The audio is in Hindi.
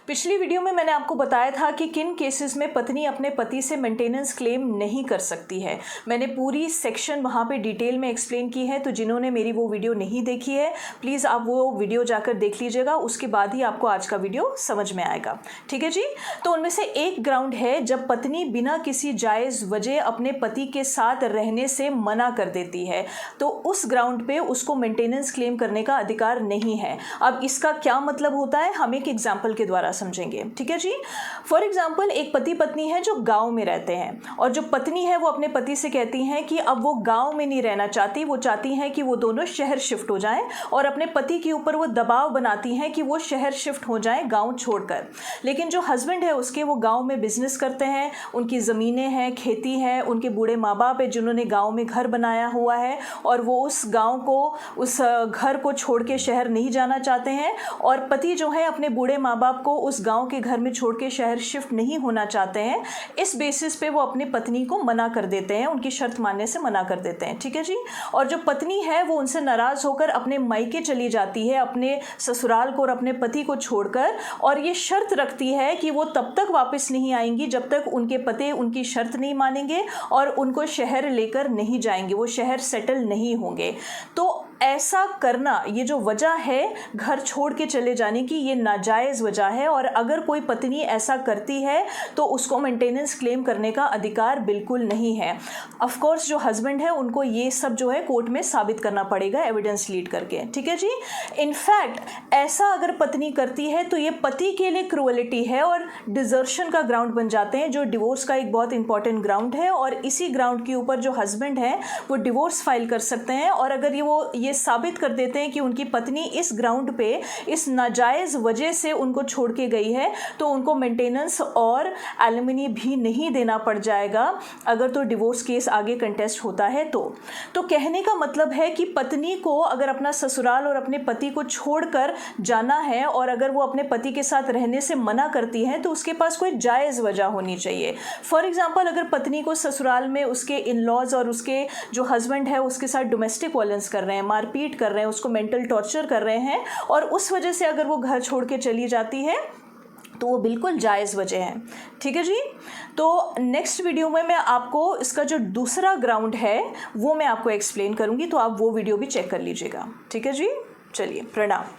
पिछली वीडियो में मैंने आपको बताया था कि किन केसेस में पत्नी अपने पति से मेंटेनेंस क्लेम नहीं कर सकती है। मैंने पूरी सेक्शन वहाँ पे डिटेल में एक्सप्लेन की है, तो जिन्होंने मेरी वो वीडियो नहीं देखी है प्लीज़ आप वो वीडियो जाकर देख लीजिएगा, उसके बाद ही आपको आज का वीडियो समझ में आएगा। ठीक है जी। तो उनमें से एक ग्राउंड है जब पत्नी बिना किसी जायज़ वजह अपने पति के साथ रहने से मना कर देती है, तो उस ग्राउंड पे उसको मेंटेनेंस क्लेम करने का अधिकार नहीं है। अब इसका क्या मतलब होता है हम एक एग्जाम्पल के द्वारा समझेंगे। ठीक है जी। फॉर एग्जाम्पल एक पति पत्नी है जो गांव में रहते हैं और जो पत्नी है वो अपने पति से कहती हैं कि अब वो गांव में नहीं रहना चाहती, वो चाहती हैं कि वो दोनों शहर शिफ्ट हो जाएं और अपने पति के ऊपर वो दबाव बनाती हैं कि वो शहर शिफ्ट हो जाएं गांव छोड़कर। लेकिन जो हस्बैंड है उसके वो गांव में बिजनेस करते हैं, उनकी ज़मीनें हैं, खेती है, उनके बूढ़े माँ बाप है जिन्होंने गाँव में घर बनाया हुआ है और वो उस गाँव को, उस घर को छोड़ के शहर नहीं जाना चाहते हैं। और पति जो है अपने बूढ़े माँ बाप को उस गांव के घर में छोड़ के शहर शिफ्ट नहीं होना चाहते हैं। इस बेसिस पे वो अपनी पत्नी को मना कर देते हैं, उनकी शर्त मानने से मना कर देते हैं। ठीक है जी। और जो पत्नी है वो उनसे नाराज़ होकर अपने मायके चली जाती है, अपने ससुराल को और अपने पति को छोड़कर, और ये शर्त रखती है कि वो तब तक वापस नहीं आएंगी जब तक उनके पति उनकी शर्त नहीं मानेंगे और उनको शहर लेकर नहीं जाएंगे, वो शहर सेटल नहीं होंगे। तो ऐसा करना, ये जो वजह है घर छोड़ के चले जाने की, ये नाजायज़ वजह है और अगर कोई पत्नी ऐसा करती है तो उसको मेंटेनेंस क्लेम करने का अधिकार बिल्कुल नहीं है। ऑफ कोर्स जो हस्बैंड है उनको ये सब जो है कोर्ट में साबित करना पड़ेगा एविडेंस लीड करके। ठीक है जी। इनफैक्ट ऐसा अगर पत्नी करती है तो ये पति के लिए क्रूअलिटी है और डिजर्शन का ग्राउंड बन जाते हैं, जो डिवोर्स का एक बहुत इंपॉर्टेंट ग्राउंड है। और इसी ग्राउंड के ऊपर जो हस्बैंड है वो डिवोर्स फाइल कर सकते हैं और अगर ये साबित कर देते हैं कि उनकी पत्नी इस ग्राउंड पे इस नाजायज़ वजह से उनको छोड़ के गई है तो उनको मेंटेनेंस और एलिमनी भी नहीं देना पड़ जाएगा अगर तो डिवोर्स केस आगे कंटेस्ट होता है तो कहने का मतलब है कि पत्नी को अगर अपना ससुराल और अपने पति को छोड़कर जाना है और अगर वो अपने पति के साथ रहने से मना करती है तो उसके पास कोई जायज़ वजह होनी चाहिए। फॉर एग्जाम्पल अगर पत्नी को ससुराल में उसके इन लॉज और उसके जो हस्बैंड है उसके साथ डोमेस्टिक वायलेंस कर रहे हैं, मारपीट कर रहे हैं, उसको मेंटल टॉर्चर कर रहे हैं और उस वजह से अगर वो घर छोड़ के चली जाती है तो वो बिल्कुल जायज़ वजह है। ठीक है जी। तो नेक्स्ट वीडियो में मैं आपको इसका जो दूसरा ग्राउंड है वो मैं आपको एक्सप्लेन करूँगी, तो आप वो वीडियो भी चेक कर लीजिएगा। ठीक है जी। चलिए, प्रणाम।